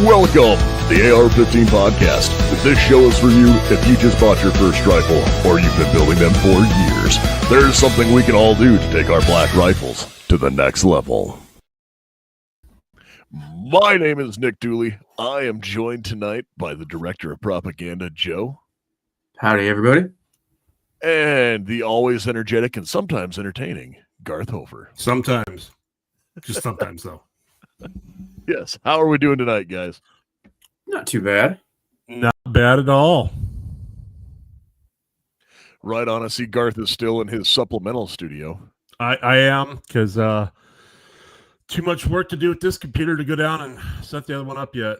Welcome to the AR-15 podcast. This show is for you if you just bought your first rifle or you've been building them for years. There's something we can all do to take our black rifles to the next level. My name is Nick Dooley. I am joined tonight by the Director of Propaganda, Joe. Howdy, everybody. And the always energetic and sometimes entertaining Garth Hofer. Sometimes. Just sometimes, though. Yes. How are we doing tonight, guys? Not too bad. Not bad at all. Right on. I see Garth is still in his supplemental studio. I am, because too much work to do with this computer to go down and set the other one up yet.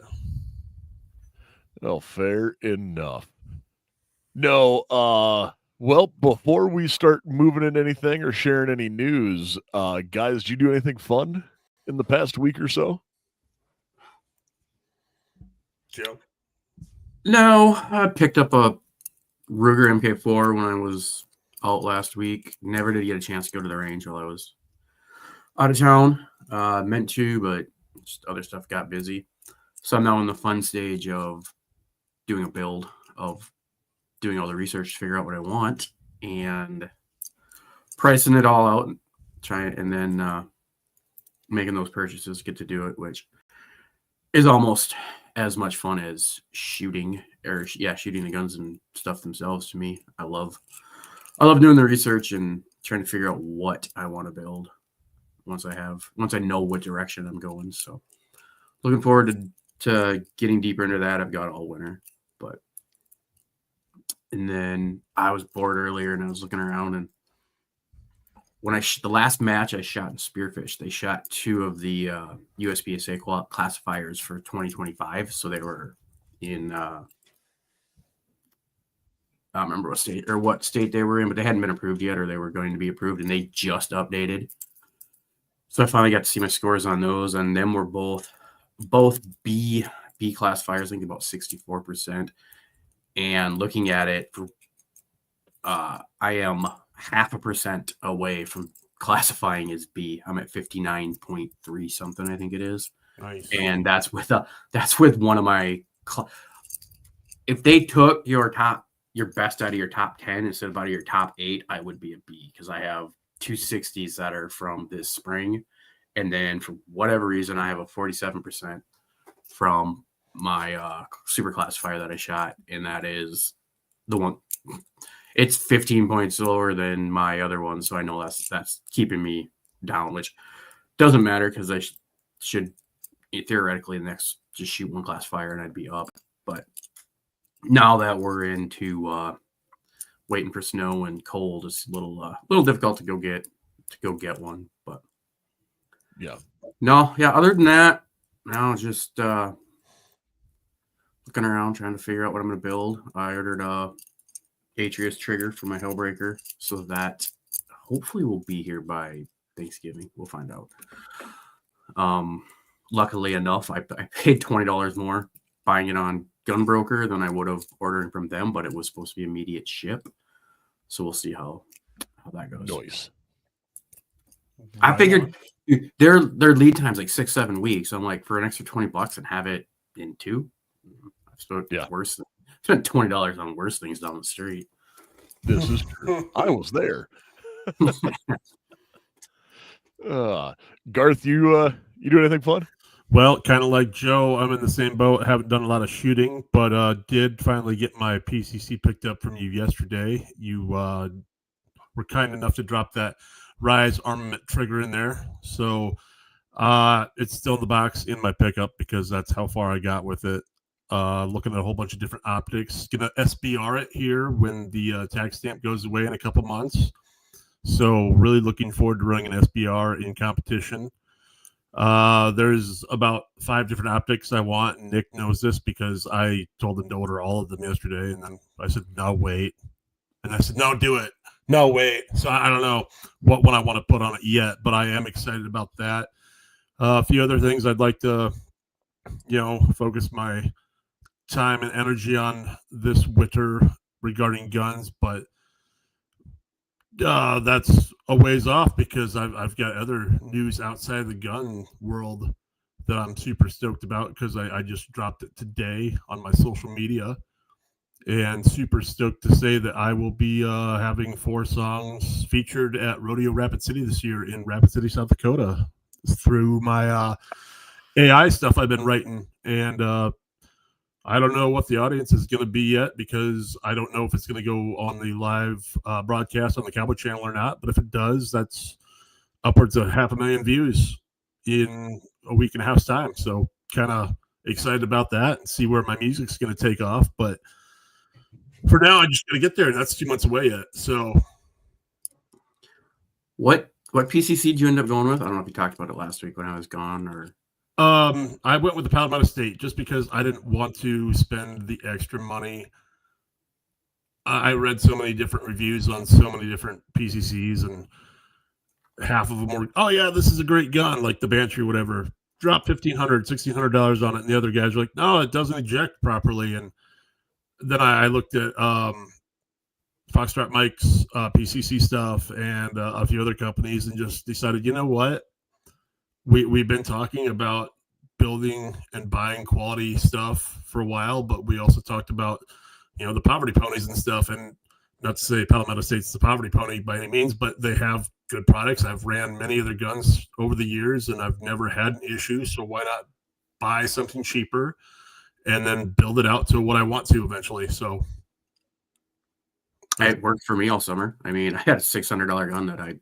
Oh, fair enough. No, well, before we start moving in anything or sharing any news, guys, did you do anything fun in the past week or so? Joe? No, I picked up a Ruger MK4 when I was out last week. Never did get a chance to go to the range while I was out of town. Meant to, but just other stuff got busy. So I'm now in the fun stage of doing a build, of doing all the research to figure out what I want and pricing it all out, and then making those purchases, get to do it, which is almost as much fun as shooting the guns and stuff themselves. To me, I love doing the research and trying to figure out what I want to build once I know what direction I'm going. So looking forward to getting deeper into that. I've got all winter, and then I was bored earlier and I was looking around, and when the last match I shot in Spearfish, they shot 2 of the USPSA classifiers for 2025. So they were in, I don't remember what state they were in, but they hadn't been approved yet, or they were going to be approved, and they just updated. So I finally got to see my scores on those, and them were both B classifiers, I think about 64%. And looking at it, I am 0.5% away from classifying as B. I'm at 59.3 something, I think it is. Nice. And that's with one of my. If they took your best out of your top 10 instead of out of your top 8, I would be a B, because I have 260s that are from this spring, and then for whatever reason I have a 47% from my super classifier that I shot, and that is the one. It's 15 points lower than my other one, so I know that's keeping me down, which doesn't matter because I should theoretically next just shoot one classifier and I'd be up. But now that we're into waiting for snow and cold, it's a little difficult to go get one. But yeah, Other than that, now just looking around trying to figure out what I'm going to build. I ordered a Atrius trigger for my Hellbreaker, so that hopefully will be here by Thanksgiving. We'll find out. Luckily enough, I paid $20 more buying it on Gunbroker than I would have ordering from them, but it was supposed to be immediate ship. So we'll see how that goes. Nice. I figured their lead time's like 6-7 weeks. I'm like, for an extra $20 and have it in 2. I've spent $20 on worse things down the street. This is true. I was there. Garth, you do anything fun? Well, kind of like Joe, I'm in the same boat. I haven't done a lot of shooting, but did finally get my PCC picked up from you yesterday. You were kind enough to drop that Rise armament trigger in there. So it's still in the box in my pickup because that's how far I got with it. Looking at a whole bunch of different optics. Gonna SBR it here when the tax stamp goes away in a couple months. So really looking forward to running an SBR in competition. There's about 5 different optics I want, and Nick knows this because I told him to order all of them yesterday, and then I said, no, wait. And I said, no, do it. No, wait. So I don't know what one I want to put on it yet, but I am excited about that. A few other things I'd like to, focus my time and energy on this winter regarding guns, but that's a ways off because I've got other news outside of the gun world that I'm super stoked about because I just dropped it today on my social media, and super stoked to say that I will be having 4 songs featured at Rodeo Rapid City this year in Rapid City, South Dakota, through my AI stuff I've been writing. And I don't know what the audience is going to be yet because I don't know if it's going to go on the live broadcast on the Cowboy Channel or not. But if it does, that's upwards of 500,000 views in a week and a half's time. So kind of excited about that and see where my music's going to take off. But for now, I just got to get there, and that's 2 months away yet. So What PCC did you end up going with? I don't know if you talked about it last week when I was gone, or I went with the Palomino State just because I didn't want to spend the extra money. I read so many different reviews on so many different PCCs, and half of them were, oh yeah, this is a great gun, like the Banshee or whatever. Drop $1,500, $1,600 on it, and the other guys were like, no, it doesn't eject properly. And then I looked at Foxtrot Mike's PCC stuff and a few other companies, and just decided, you know what? We've been talking about building and buying quality stuff for a while, but we also talked about, the poverty ponies and stuff. And not to say Palomino State's the poverty pony by any means, but they have good products. I've ran many of their guns over the years, and I've never had an issue. So why not buy something cheaper and then build it out to what I want to eventually? So it worked for me all summer. I mean, I had a $600 gun that I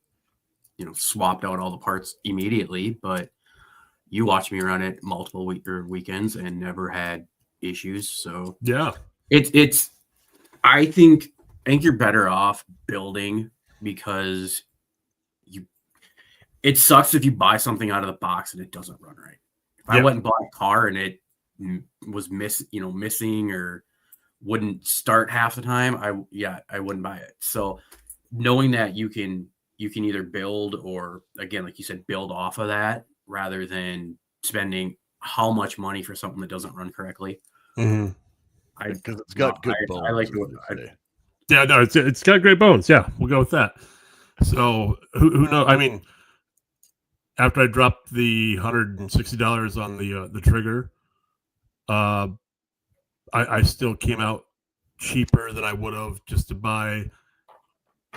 swapped out all the parts immediately, but you watched me run it multiple weekends and never had issues. So yeah, I think you're better off building, because it sucks if you buy something out of the box and it doesn't run right. If I went and bought a car and it was missing or wouldn't start half the time, I wouldn't buy it. So knowing that you can either build or, again, like you said, build off of that rather than spending how much money for something that doesn't run correctly. Mm-hmm. Because it's got good bones. I like yeah, no, it's got great bones. Yeah, we'll go with that. So who knows? I mean, after I dropped the $160 on the trigger, I still came out cheaper than I would have just to buy,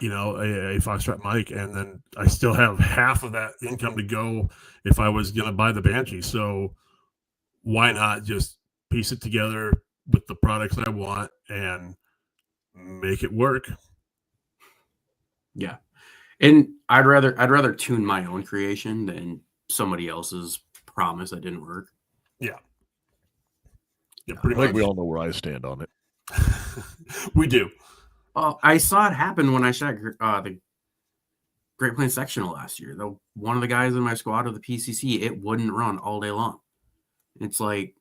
a Foxtrot mic, and then I still have half of that income to go if I was going to buy the Banshee. So why not just piece it together with the products I want and make it work? Yeah. And I'd rather tune my own creation than somebody else's promise that didn't work. Yeah. Yeah, I pretty think much. we all know where I stand on it. We do. I saw it happen when I shot the Great Plains sectional last year. Though one of the guys in my squad of the PCC, it wouldn't run all day long. It's like,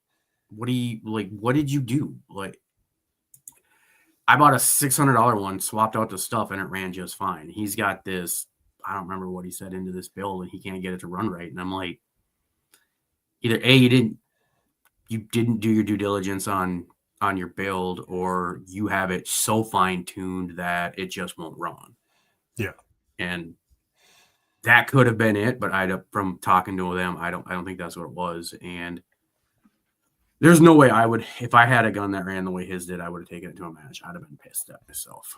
what did you do? Like, I bought a $600 one, swapped out the stuff, and it ran just fine. He's got this, I don't remember what he said into this build, and he can't get it to run right. And I'm like, either A, you didn't do your due diligence on your build, or you have it so fine-tuned that it just won't run. Yeah. And that could have been it, but from talking to them, I don't think that's what it was. And there's no way I would, if I had a gun that ran the way his did, I would have taken it to a match. I'd have been pissed at myself.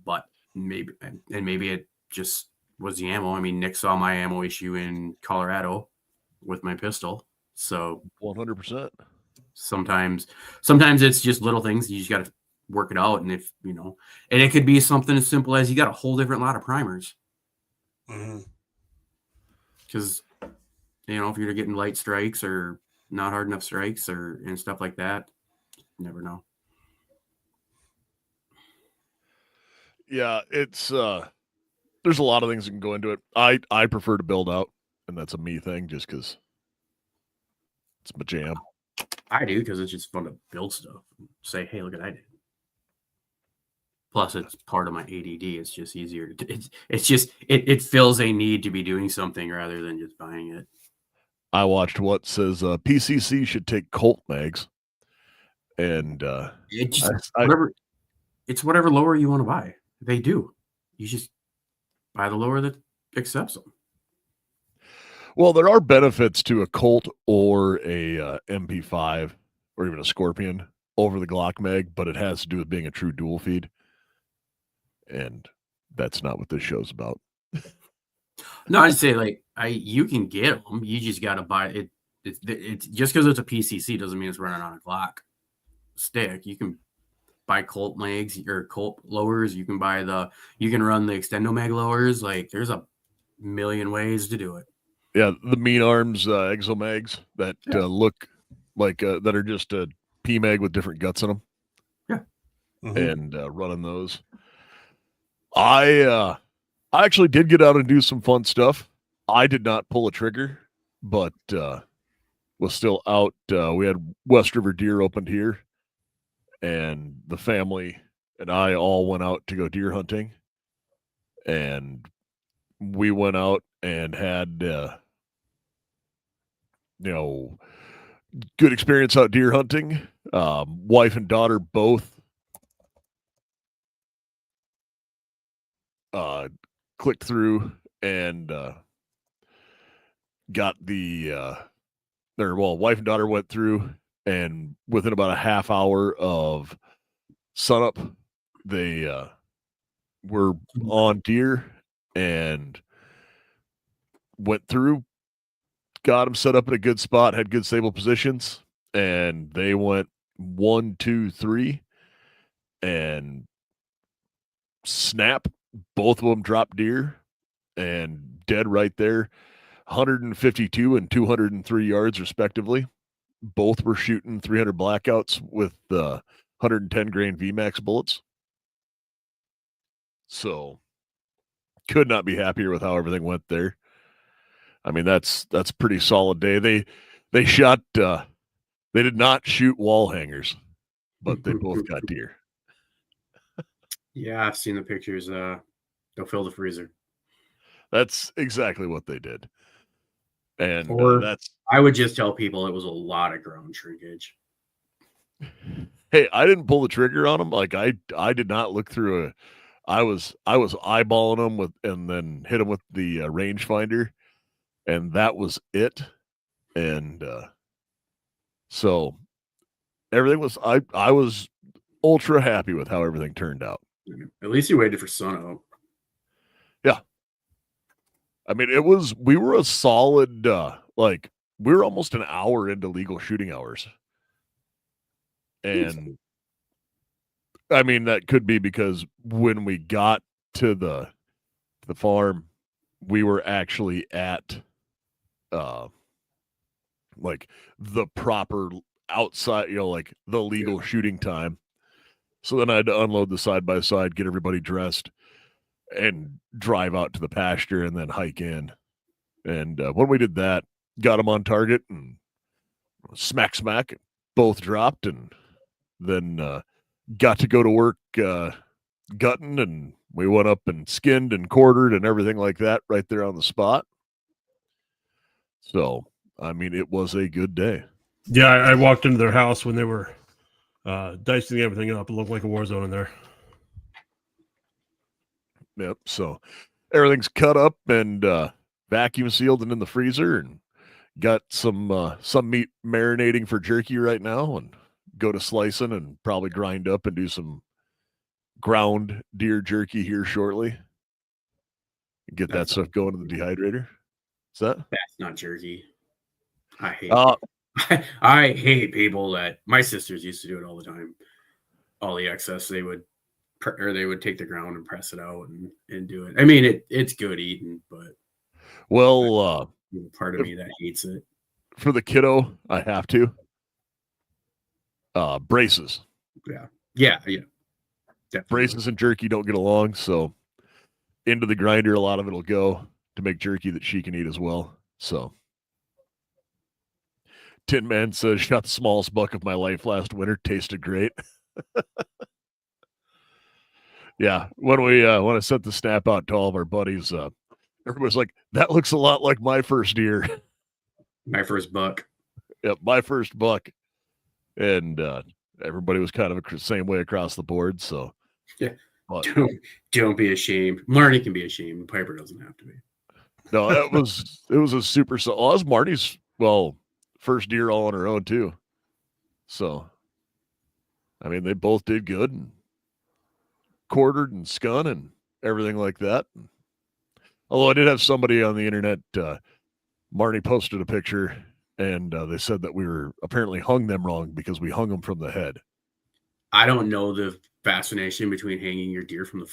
But maybe it just was the ammo. I mean, Nick saw my ammo issue in Colorado with my pistol. So 100%. Sometimes it's just little things. You just got to work it out. And if, and it could be something as simple as you got a whole different lot of primers. Because, if you're getting light strikes or not hard enough strikes and stuff like that, you never know. Yeah, it's there's a lot of things that can go into it. I prefer to build out, and that's a me thing just because it's my jam. I do, because it's just fun to build stuff. Say, hey, look what I did. Plus, it's part of my ADD. It's just easier. It fills a need to be doing something rather than just buying it. I watched what says PCC should take Colt mags, and it's whatever lower you want to buy. They do. You just buy the lower that accepts them. Well, there are benefits to a Colt or a MP5 or even a Scorpion over the Glock mag, but it has to do with being a true dual feed, and that's not what this show's about. No, I'd say like you can get them. You just got to buy it. It's just because it's a PCC doesn't mean it's running on a Glock stick. You can buy Colt mags or Colt lowers. You can run the Extendo mag lowers. Like there's a million ways to do it. Yeah, the Mean Arms Exo mags that look like that are just a P mag with different guts in them. Yeah, and running those. I actually did get out and do some fun stuff. I did not pull a trigger, but was still out. We had West River Deer opened here, and the family and I all went out to go deer hunting. And we went out and had, good experience out deer hunting. Wife and daughter both clicked through and got wife and daughter went through, and within about a half hour of sunup, they were on deer and went through, got them set up in a good spot, had good stable positions, and they went 1, 2, 3, and snap. Both of them dropped deer and dead right there, 152 and 203 yards respectively. Both were shooting 300 blackouts with 110 grain VMAX bullets. So could not be happier with how everything went there. I mean, that's a pretty solid day. They shot they did not shoot wall hangers, but they both got deer. Yeah, I've seen the pictures. They'll fill the freezer. That's exactly what they did. And I would just tell people it was a lot of ground shrinkage. Hey, I didn't pull the trigger on them. Like I did not look through I was eyeballing them and then hit them with the rangefinder, and that was it. And so everything was I was ultra happy with how everything turned out. At least you waited for sunup. Yeah. I mean, we were a solid, we were almost an hour into legal shooting hours. And I mean, that could be because when we got to the farm, we were actually at, the proper outside, the legal shooting time. So then I had to unload the side-by-side, get everybody dressed, and drive out to the pasture and then hike in. And when we did that, got them on target and smack, both dropped, and then got to go to work gutting, and we went up and skinned and quartered and everything like that right there on the spot. So, I mean, it was a good day. Yeah, I walked into their house when they were dicing everything up. It looked like a war zone in there. Yep. So everything's cut up and vacuum sealed and in the freezer, and got some meat marinating for jerky right now, and go to slicing and probably grind up and do some ground deer jerky here shortly. Get that stuff going in the dehydrator. Is that? That's not jerky. I hate it. I hate people that my sisters used to do it all the time. All the excess they would take the ground and press it out and do it. I mean, it's good eating, but part of me that hates it. For the kiddo, I have to. Braces. Yeah. Definitely. Braces and jerky don't get along, so into the grinder, a lot of it'll go to make jerky that she can eat as well. So Tin Man says, shot the smallest buck of my life last winter. Tasted great. Yeah. When I sent the snap out to all of our buddies, everybody's like, that looks a lot like my first deer. My first buck. Yep, my first buck. And everybody was kind of the same way across the board. So yeah. But don't be ashamed. Marty can be ashamed. Piper doesn't have to be. No, it was a super. So well, that was Marty's first deer all on her own too. So, I mean, they both did good and quartered and scun and everything like that. Although I did have somebody on the internet, Marty posted a picture, and they said that we were apparently hung them wrong because we hung them from the head. I don't know the fascination between hanging your deer from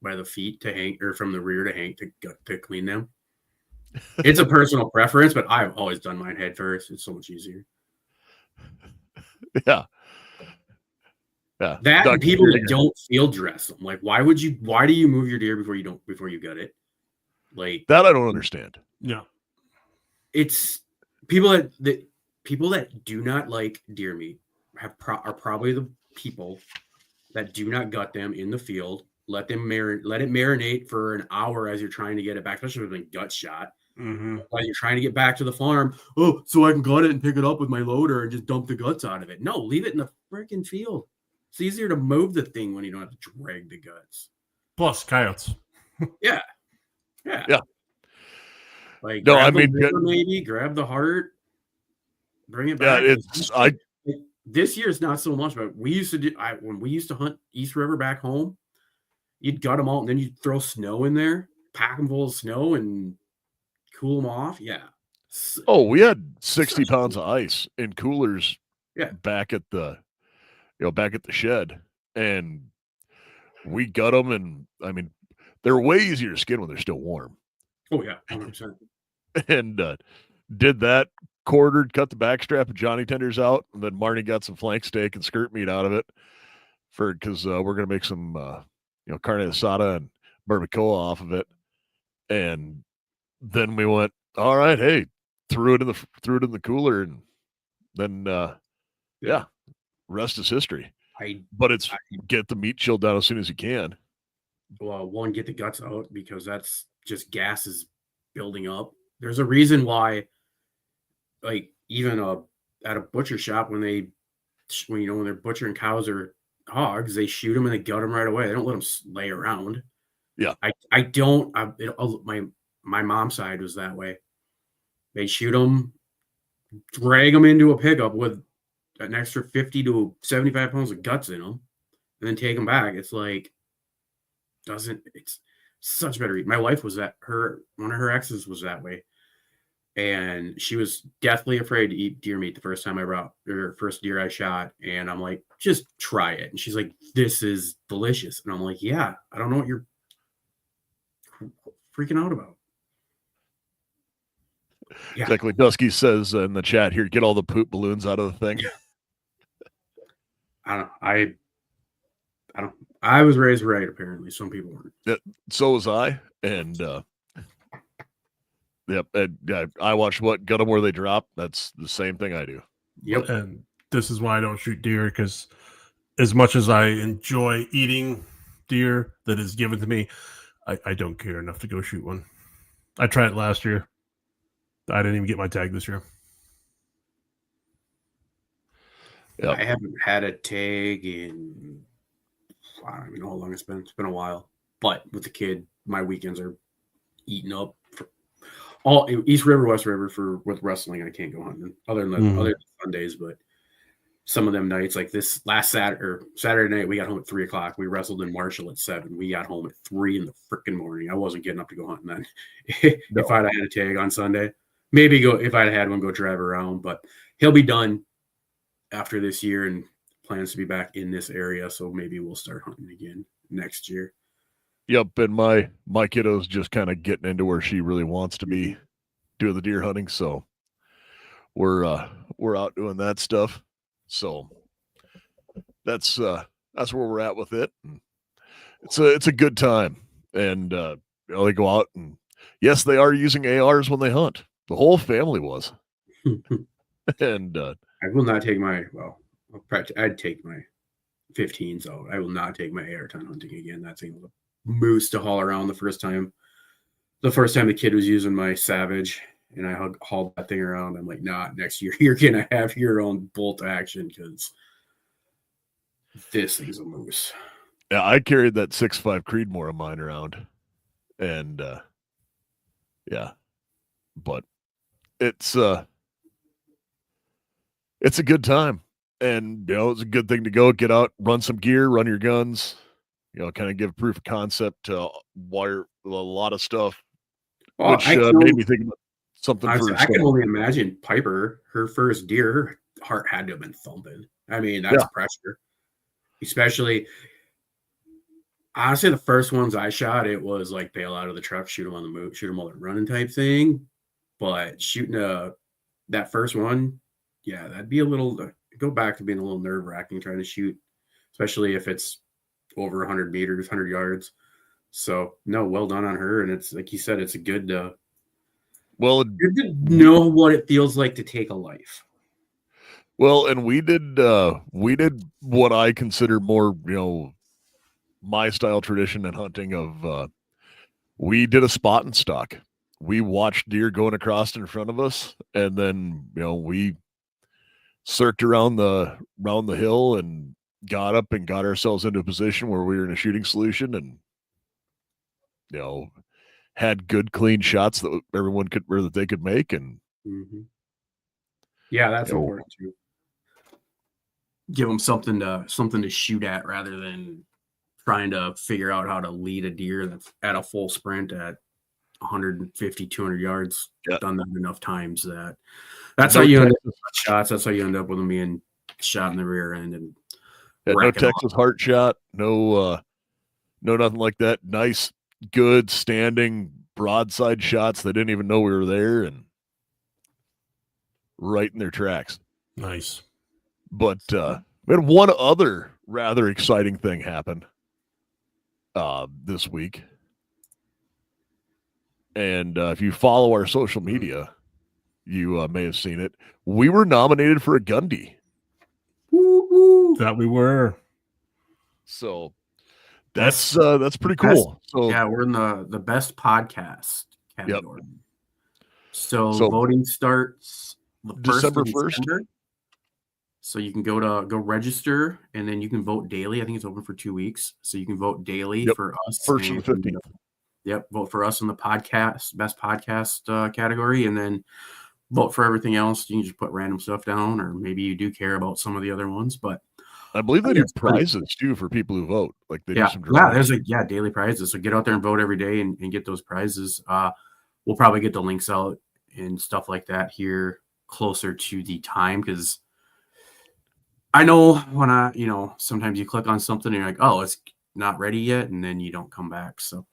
by the feet to hang, or from the rear to hang to clean them. It's a personal preference, but I've always done mine head first. It's so much easier. Yeah. Yeah. That and people that don't field dress them. Like, why do you move your deer before you gut it? Like that I don't understand. Yeah. It's people that do not like deer meat are probably the people that do not gut them in the field. Let it marinate for an hour as you're trying to get it back, especially if it's been gut shot. Mm-hmm. While you're trying to get back to the farm, so I can gut it and pick it up with my loader and just dump the guts out of it. No, leave it in the freaking field. It's easier to move the thing when you don't have to drag the guts. Plus coyotes. Yeah. Like, no, grab the liver, maybe grab the heart, bring it back. Yeah, this year it's not so much, but we used to when we used to hunt East River back home. You'd gut them out, and then you'd throw snow in there, pack them full of snow, and cool them off. Yeah. Oh, we had 60 pounds of ice in coolers. Yeah. Back at the shed, and we gut them, and I mean, they're way easier to skin when they're still warm. Oh yeah, 100%. And did that, quartered, cut the backstrap of Johnny tenders out, and then Marty got some flank steak and skirt meat out of it because we're gonna make some carne asada and barbacoa off of it. And then we went, all right, hey, threw it in the cooler, and then yeah, rest is history. But it's get the meat chilled down as soon as you can. Well, one, get the guts out because that's just gases building up. There's a reason why, like, even at a butcher shop, when they're butchering cows or hogs, they shoot them and they gut them right away. They don't let them lay around. Yeah, my mom's side was that way. They shoot them, drag them into a pickup with an extra 50 to 75 pounds of guts in them, and then take them back. It's like, it's such better. My wife was one of her exes was that way. And she was deathly afraid to eat deer meat the first time first deer I shot. And I'm like, just try it. And she's like, this is delicious. And I'm like, yeah, I don't know what you're freaking out about. Yeah. Exactly. Dusky says in the chat here, get all the poop balloons out of the thing. I don't. I was raised right. Apparently, some people weren't. Yeah, so was I. And yep. I watched gut them where they drop. That's the same thing I do. Yep. And this is why I don't shoot deer, because as much as I enjoy eating deer that is given to me, I don't care enough to go shoot one. I tried it last year. I didn't even get my tag this year. Yep. I haven't had a tag in, I don't even know how long it's been. It's been a while. But with the kid, my weekends are eaten up. All East River, West River with wrestling. I can't go hunting other than Sundays, but some of them nights, like this last Saturday night, we got home at 3:00. We wrestled in Marshall at 7. We got home at 3 in the freaking morning. I wasn't getting up to go hunting then. If I'd had a tag on Sunday, maybe if I'd had one, go drive around. But he'll be done after this year and plans to be back in this area. So maybe we'll start hunting again next year. Yep. And my kiddo's just kind of getting into where she really wants to be doing the deer hunting. So we're out doing that stuff. So that's where we're at with it. It's a good time. And they go out, and yes, they are using ARs when they hunt. The whole family was. And I will not take I'd take my 15s out. I will not take my AR-10 hunting again. That thing was a moose to haul around the first time the kid was using my Savage, and I hauled that thing around. I'm like, nah, next year you're going to have your own bolt action because this thing's a moose. Yeah, I carried that 6.5 Creedmoor of mine around. And Yeah. But it's a good time. And it's a good thing to go get out, run some gear, run your guns, kind of give proof of concept to wire a lot of stuff, Well, which made me think about something for I can summer. only imagine Piper, her first deer, her heart had to have been thumping. I mean, that's pressure. Especially, honestly, the first ones I shot, it was like bail out of the truck, shoot them on the move, shoot them while they're running type thing. But shooting that first one, yeah, that'd be a little go back to being a little nerve wracking trying to shoot, especially if it's over 100 meters, 100 yards. So no, well done on her, and it's like you said, it's a good. Good to know what it feels like to take a life. Well, and we did what I consider more, my style tradition and hunting of we did a spot and stalk. We watched deer going across in front of us, and then we circled around the hill and got up and got ourselves into a position where we were in a shooting solution, and had good clean shots that everyone could or that they could make, and yeah, that's important too. Give them something to shoot at rather than trying to figure out how to lead a deer that's at a full sprint at 150, 200 yards. Done that enough times that's how you end up with shots. That's how you end up with them being shot in the rear end and no Texas heart shot, no nothing like that. Nice, good standing broadside shots. They didn't even know we were there, and right in their tracks. Nice. But we had one other rather exciting thing happen this week. And if you follow our social media, you may have seen it. We were nominated for a Gundy. That we were. So that's pretty cool. So yeah, we're in the best podcast category. Yep. So voting starts December 1st. So you can go register, and then you can vote daily. I think it's open for 2 weeks, so you can vote daily for us. 1st and 15th. Yep, vote for us in the best podcast category, and then vote for everything else. You can just put random stuff down, or maybe you do care about some of the other ones. But I believe they do prizes too for people who vote. Like they do some drawings. There's daily prizes. So get out there and vote every day and get those prizes. We'll probably get the links out and stuff like that here closer to the time, because I know when sometimes you click on something and you're like, oh, it's not ready yet, and then you don't come back. So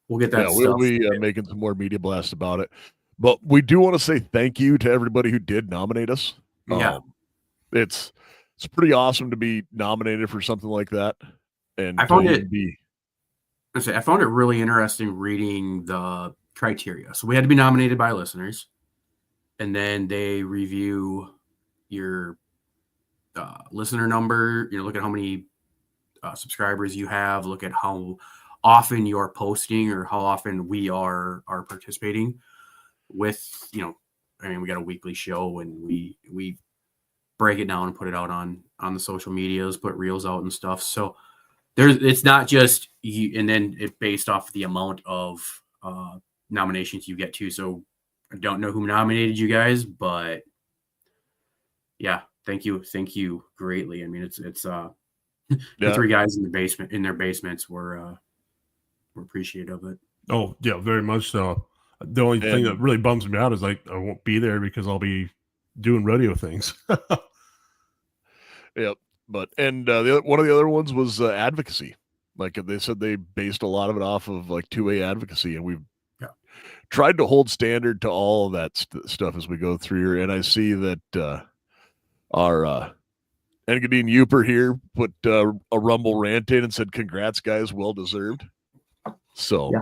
we'll get that stuff. We'll be making some more media blasts about it. But we do want to say thank you to everybody who did nominate us. Yeah. It's pretty awesome to be nominated for something like that. And I found it really interesting reading the criteria. So we had to be nominated by listeners, and then they review your listener number, look at how many subscribers you have, look at how often you're posting or how often we are participating with, we got a weekly show, and we break it down and put it out on the social medias, put reels out and stuff. So it's not just you, and then it's based off the amount of nominations you get too. So I don't know who nominated you guys, but yeah, thank you greatly. I mean, it's the 3 guys in their basements were appreciative of it. Oh yeah, very much so. The only thing that really bums me out is I won't be there because I'll be doing rodeo things. Yep. But one of the other ones was advocacy. Like they said, they based a lot of it off of like 2A advocacy, and we've tried to hold standard to all of that stuff as we go through here. And I see that our Engadine Youper here put a Rumble rant in and said, "Congrats, guys, well deserved." So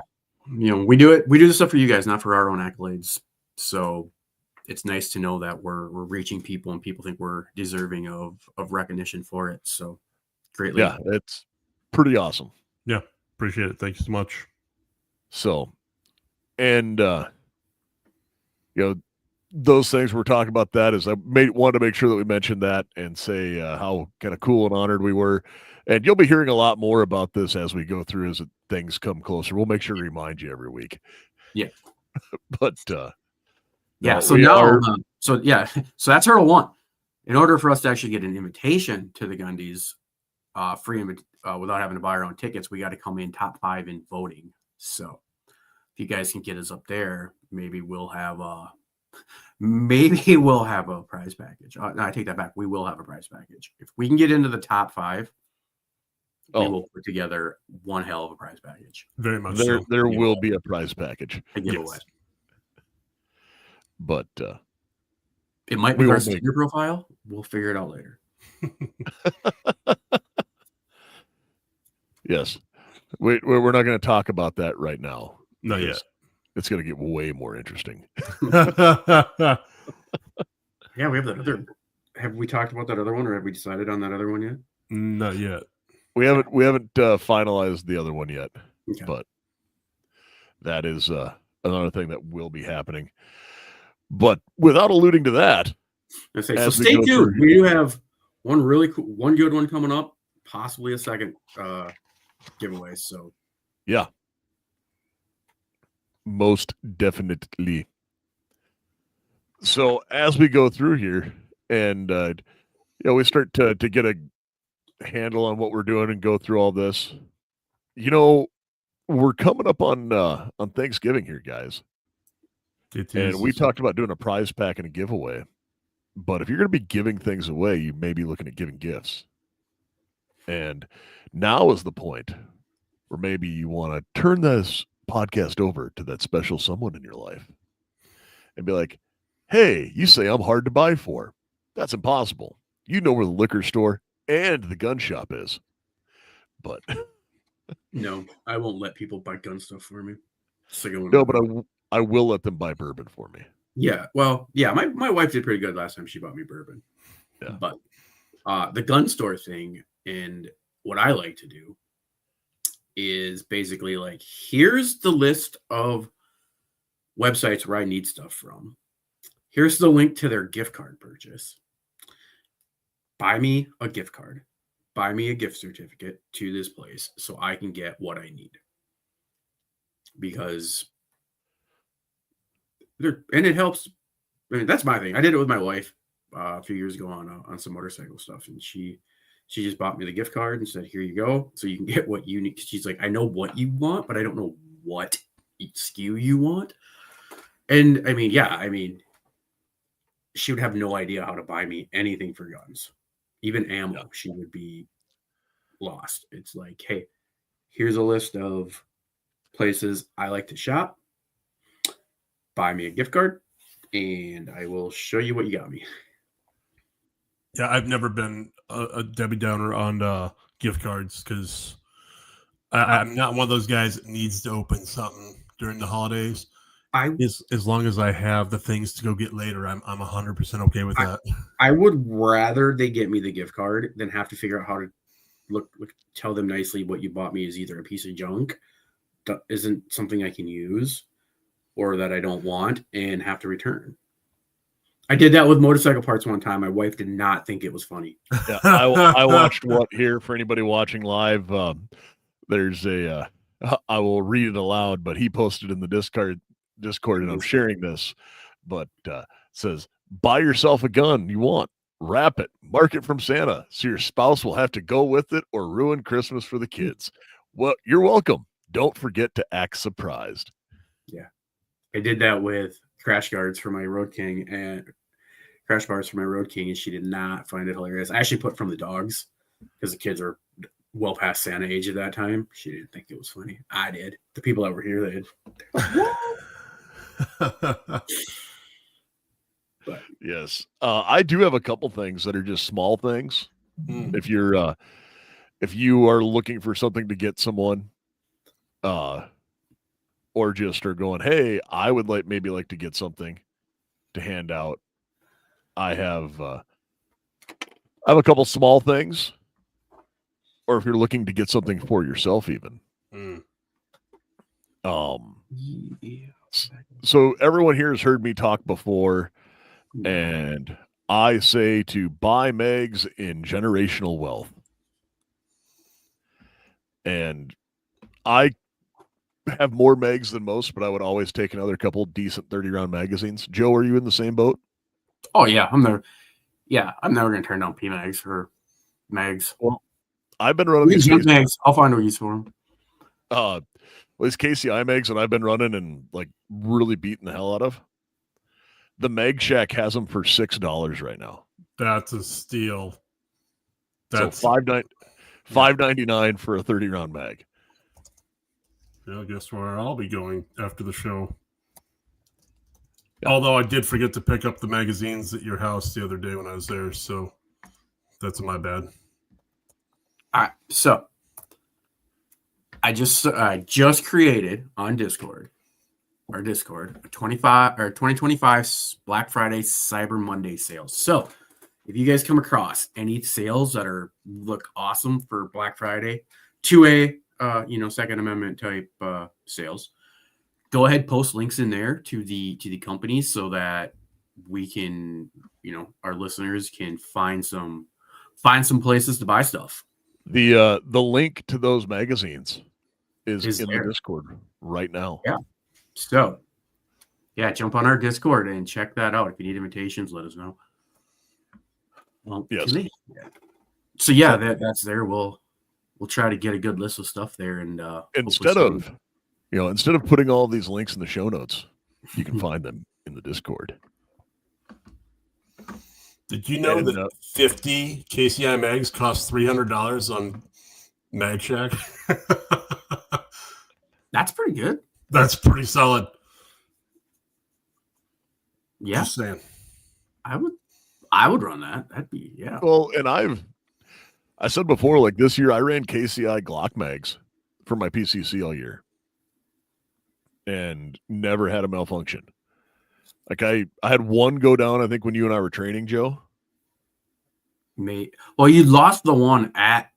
we do this stuff for you guys, not for our own accolades. So it's nice to know that we're reaching people, and people think we're deserving of recognition for it. So greatly. Yeah, it's pretty awesome. Yeah, appreciate it. Thank you so much. So, and those things we're talking about, that is I wanted to make sure that we mentioned that and say how kind of cool and honored we were. And you'll be hearing a lot more about this as we go through, as things come closer. We'll make sure to remind you every week. Yeah. But Yeah. no, So we now, are. so that's hurdle one. In order for us to actually get an invitation to the Gundies, without having to buy our own tickets, we got to come in top 5 in voting. So if you guys can get us up there, maybe we'll have a prize package. No, I take that back. We will have a prize package. If we can get into the top 5, we will put together one hell of a prize package. Very much There so. will be a prize package. A giveaway. Yes. But it might be our senior profile. We'll figure it out later. Yes. We're not going to talk about that right now. Not yet. It's going to get way more interesting. Yeah, we have that other. Have we talked about that other one, or have we decided on that other one yet? Not yet. We haven't finalized the other one yet, okay. But that is another thing that will be happening. But without alluding to that, so stay tuned. We do have one really cool, one good one coming up, possibly a second giveaway. So yeah, most definitely. So as we go through here, and we start to get a handle on what we're doing and go through all this, we're coming up on Thanksgiving here, guys. And we talked about doing a prize pack and a giveaway. But if you're going to be giving things away, you may be looking at giving gifts. And now is the point where maybe you want to turn this podcast over to that special someone in your life and be like, hey, you say I'm hard to buy for. That's impossible. You know where the liquor store and the gun shop is. But no, I won't let people buy gun stuff for me. No, but I will let them buy bourbon for me. Yeah, well, yeah, my wife did pretty good last time she bought me bourbon. Yeah. But the gun store thing, and what I like to do is basically like, here's the list of websites where I need stuff from. Here's the link to their gift card purchase. Buy me a gift card. Buy me a gift certificate to this place so I can get what I need. Because it helps. I mean, that's my thing. I did it with my wife a few years ago on some motorcycle stuff, and she just bought me the gift card and said, "Here you go, so you can get what you need." She's like, "I know what you want, but I don't know what SKU you want." And I mean, she would have no idea how to buy me anything for guns, even ammo. Yeah. She would be lost. It's like, hey, here's a list of places I like to shop. Buy me a gift card, and I will show you what you got me. Yeah, I've never been a Debbie Downer on gift cards because I'm not one of those guys that needs to open something during the holidays. As long as I have the things to go get later, I'm 100% okay with that. I would rather they get me the gift card than have to figure out how to look tell them nicely what you bought me is either a piece of junk that isn't something I can use or that I don't want and have to return. I did that with motorcycle parts one time. My wife did not think it was funny. Yeah, I watched what here for anybody watching live. There's a I will read it aloud, but he posted in the Discord, and I'm sharing this. But it says, "Buy yourself a gun you want, wrap it, mark it from Santa, so your spouse will have to go with it or ruin Christmas for the kids. Well, you're welcome. Don't forget to act surprised." Yeah, I did that with crash guards for my Road King and crash bars for my Road King, and she did not find it hilarious. I actually put from the dogs because the kids are well past Santa age at that time. She didn't think it was funny. I did. The people that were here, they did. But yes, I do have a couple things that are just small things. If you are looking for something to get someone, or just are going, hey, I would like to get something to hand out. I have a couple small things, or if you're looking to get something for yourself, even. So everyone here has heard me talk before, and I say to buy Megs in generational wealth. And I have more mags than most, but I would always take another couple decent 30-round magazines. Joe, are you in the same boat? Oh yeah, I'm never gonna turn down PMags or mags. Well, I've been running these Junk Casey, mags. I'll find a use for them. these KCI mags that I've been running and like really beating the hell out of. The Mag Shack has them for $6 right now. That's a steal. That's so $5.99 for a 30-round mag. I guess where I'll be going after the show. Yeah. Although I did forget to pick up the magazines at your house the other day when I was there, so that's my bad. All right, so I just created on Discord, a 2025 Black Friday Cyber Monday sales. So if you guys come across any sales that look awesome for Black Friday, 2A, Second Amendment type sales, go ahead, post links in there to the companies so that we can, our listeners can find some places to buy stuff. The link to those magazines is in there. the Discord right now. Yeah. So, yeah, jump on our Discord and check that out. If you need invitations, let us know. Well, yes. So yeah, that's there. We'll try to get a good list of stuff there, and instead of putting all these links in the show notes, you can find them in the Discord. Did you know that 50 KCI mags cost $300 on Mag Shack? That's pretty good. That's pretty solid. Yeah. Just saying. I would run that. That'd be, yeah. Well, and I said before, like this year I ran KCI Glock mags for my PCC all year and never had a malfunction. Like I had one go down, I think, when you and I were training, Joe. Well, you lost the one at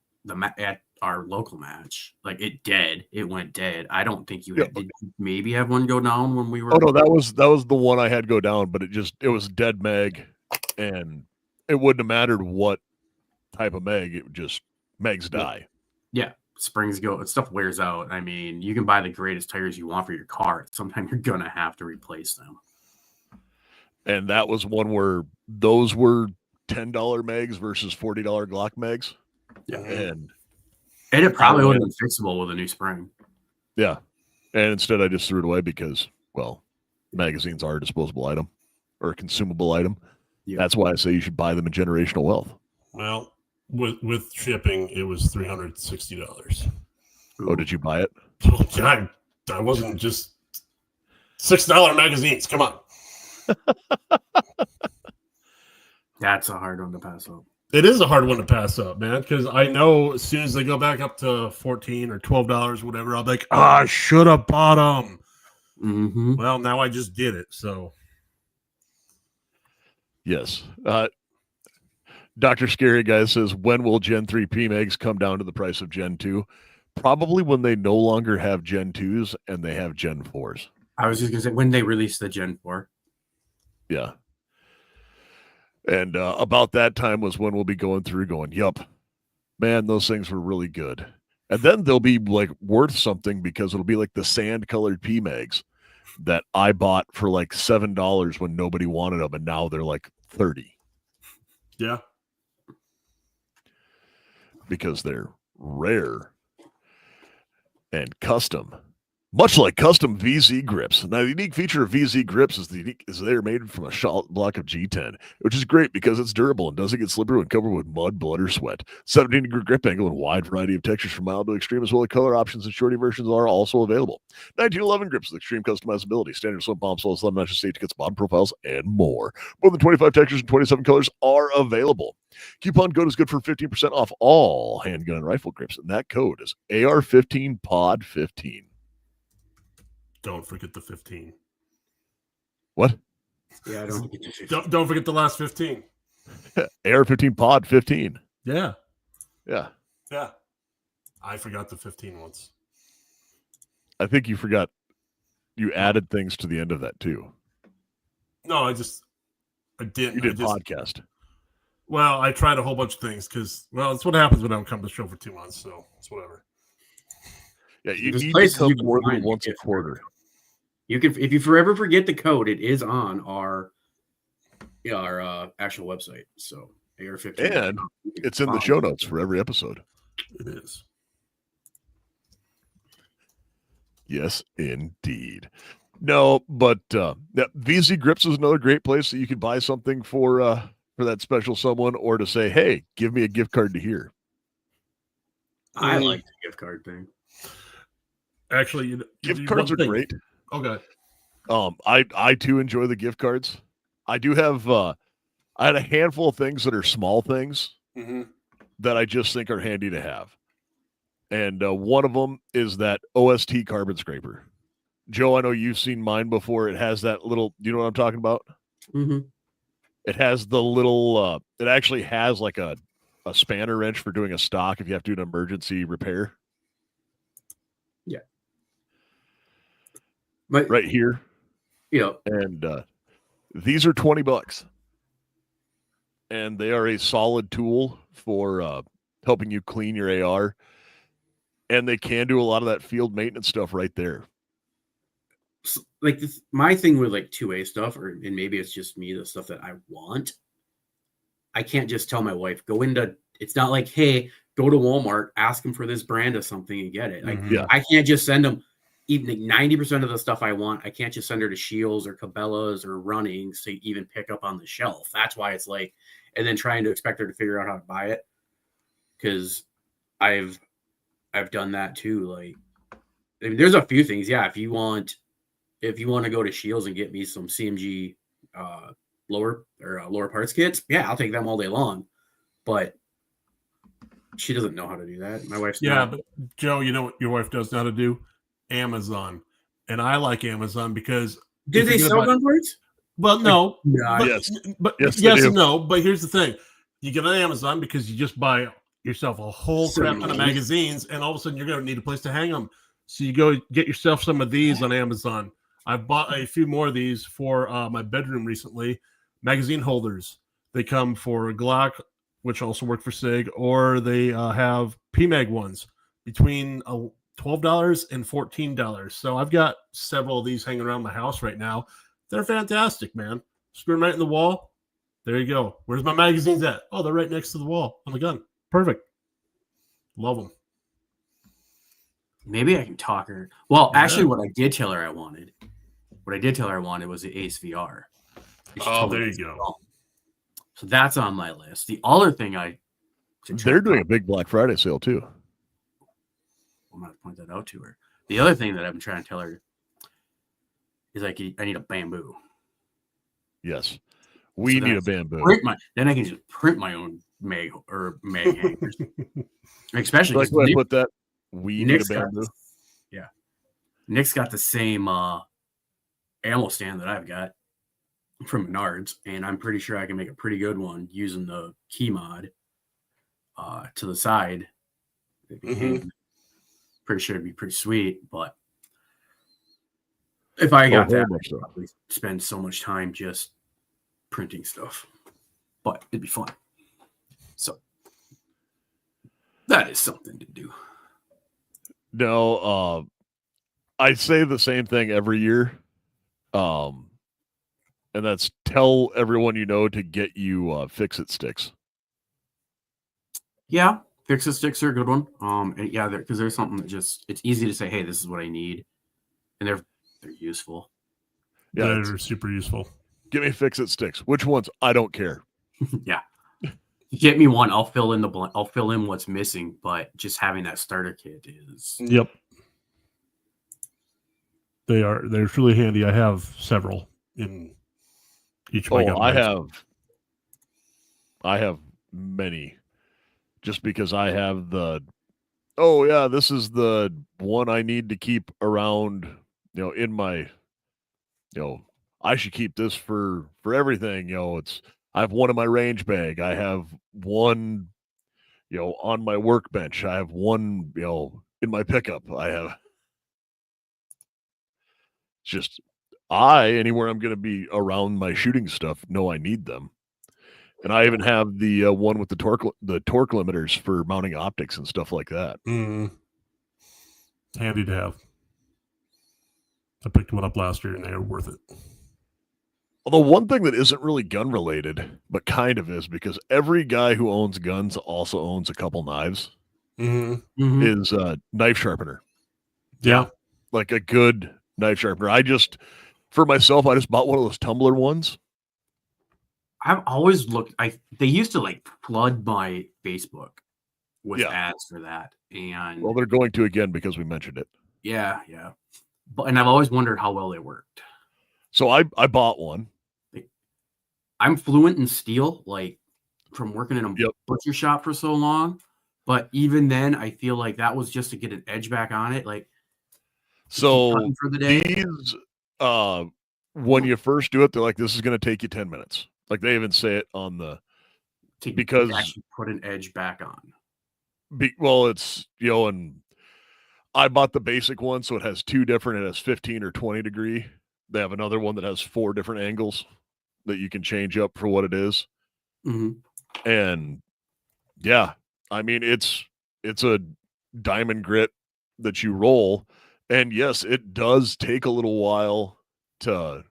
our local match. Like it went dead. I don't think you did you maybe have one go down when we were. Oh no, that was the one I had go down, but it was dead mag, and it wouldn't have mattered what type of mag. It just mags die. Yeah. Springs go, stuff wears out. I mean, you can buy the greatest tires you want for your car. Sometimes you're gonna have to replace them. And that was one where those were $10 mags versus $40 Glock mags. Yeah, and it probably would have been fixable with a new spring. Yeah, and instead I just threw it away because, well, magazines are a disposable item or a consumable item. Yeah. That's why I say you should buy them in generational wealth. Well, with shipping, it was $360. Oh, did you buy it? Oh, God, I wasn't just $6 magazines. Come on. That's a hard one to pass up. It is a hard one to pass up, man, because I know as soon as they go back up to $14 or $12, whatever, I'll be like, I should have bought them. Mm-hmm. Well, now I just did it, so. Yes. Dr. Scary Guy says, when will Gen 3 PMags come down to the price of Gen 2? Probably when they no longer have Gen 2s and they have Gen 4s. I was just going to say, when they release the Gen 4. Yeah. And about that time was when we'll be going, yup, man, those things were really good. And then they'll be like worth something because it'll be like the sand-colored PMags that I bought for like $7 when nobody wanted them, and now they're like $30. Yeah. Because they're rare and custom. Much like custom VZ grips. Now, the unique feature of VZ grips is they're made from a solid block of G10, which is great because it's durable and doesn't get slippery when covered with mud, blood, or sweat. 17-degree grip angle and wide variety of textures from mild to extreme, as well as color options and shorty versions are also available. 1911 grips with extreme customizability, standard swim palm soles, slim matches, safety kits, bottom profiles, and more. More than 25 textures and 27 colors are available. Coupon code is good for 15% off all handgun and rifle grips, and that code is AR-15 Pod 15. Don't forget the 15. What? Yeah, don't forget the 15. Don't forget the last 15. AR-15 Pod 15. Yeah. Yeah. Yeah. I forgot the 15 once. I think you forgot. You added things to the end of that too. No, I didn't. You did podcast. Well, I tried a whole bunch of things because, well, it's what happens when I don't come to the show for 2 months, so it's whatever. Yeah, you There's need to places you come can more than find once a gift card quarter. code. You can, if you forever forget the code, it is on our actual website. So AR-15. And it's in the show notes for every episode. It is. Yes, indeed. No, but VZ Grips is another great place that you could buy something for that special someone, or to say, hey, give me a gift card to here. I like the gift card thing. Actually, Gift cards are great. Okay. I too enjoy the gift cards. I do have I had a handful of things that are small things that I just think are handy to have. And one of them is that OST carbon scraper. Joe, I know you've seen mine before. It has that little, you know what I'm talking about? Mm-hmm. It has the little, it actually has like a spanner wrench for doing a stock if you have to do an emergency repair. Yeah. Right here. Yeah. And these are $20. And they are a solid tool for helping you clean your AR. And they can do a lot of that field maintenance stuff right there. Like my thing with like 2A stuff, and maybe it's just me, the stuff that I want. I can't just tell my wife, go into, it's not like, hey, go to Walmart, ask them for this brand of something and get it. Like, I can't just send them even 90% of the stuff I want. I can't just send her to Shields or Cabela's or Runnings to even pick up on the shelf. That's why it's like, and then trying to expect her to figure out how to buy it. Cause I've done that too. Like, I mean, there's a few things. Yeah. If you want to go to Shields and get me some CMG, lower parts kits, yeah, I'll take them all day long. But she doesn't know how to do that. My wife's but Joe, you know what your wife does know how to do? Amazon. And I like Amazon because do they sell gun parts? Well, no. But yes and no. But here's the thing: you get on Amazon because you just buy yourself a whole crap ton of magazines, and all of a sudden you're going to need a place to hang them. So you go get yourself some of these on Amazon. I've bought a few more of these for my bedroom recently. Magazine holders. They come for Glock, which also work for SIG, or they have PMAG ones between $12 and $14. So I've got several of these hanging around my house right now. They're fantastic, man. Screw them right in the wall. There you go. Where's my magazines at? Oh, they're right next to the wall on the gun. Perfect. Love them. Maybe I can talk her. Well, actually, what I did tell her I wanted was the Ace VR. There you go. So that's on my list. The other thing they're doing a big Black Friday sale too. I'm going to point that out to her. The other thing that I've been trying to tell her is I need a bamboo. Yes, we need a bamboo. Then I can just print my own mag hangers. Especially like when I put that. We need a bamboo. Nick's got the same ammo stand that I've got from Menards, and I'm pretty sure I can make a pretty good one using the key mod to the side. Pretty sure it'd be pretty sweet, but if I got that, I'd probably spend so much time just printing stuff, but it'd be fun. So that is something to do. No, I say the same thing every year. And that's tell everyone you know to get you fix-it sticks. Yeah, fix-it sticks are a good one. Because there's something that it's easy to say, hey, this is what I need, and they're useful. Yeah, they're super useful. Give me fix-it sticks. Which ones? I don't care. Yeah. Get me one. I'll fill in what's missing, but just having that starter kit is. Yep. They're truly handy. I have several in each of my gun bags. I have many, just because I have this is the one I need to keep around, in my, I should keep this for everything. I have one in my range bag. I have one, on my workbench. I have one, in my pickup. I have just anywhere I'm going to be around my shooting stuff, know I need them. And I even have the one with the torque limiters for mounting optics and stuff like that. Mm. Handy to have. I picked one up last year and they were worth it. Although one thing that isn't really gun related, but kind of is, because every guy who owns guns also owns a couple knives, is a knife sharpener. Yeah. Like a good knife sharpener. For myself, I just bought one of those tumbler ones. I've always looked. They used to like flood my Facebook with ads for that, and well, they're going to again because we mentioned it. Yeah. And I've always wondered how well they worked. So I bought one. I'm fluent in steel, like from working in a butcher shop for so long. But even then, I feel like that was just to get an edge back on it. Like, so for the day. These, when you first do it, they're like, this is going to take you 10 minutes. Like they even say it on the, because actually put an edge back on. It's, and I bought the basic one. So it has two different, it has 15 or 20 degree. They have another one that has 4 different angles that you can change up for what it is. And yeah, I mean, it's a diamond grit that you roll. And yes, it does take a little while to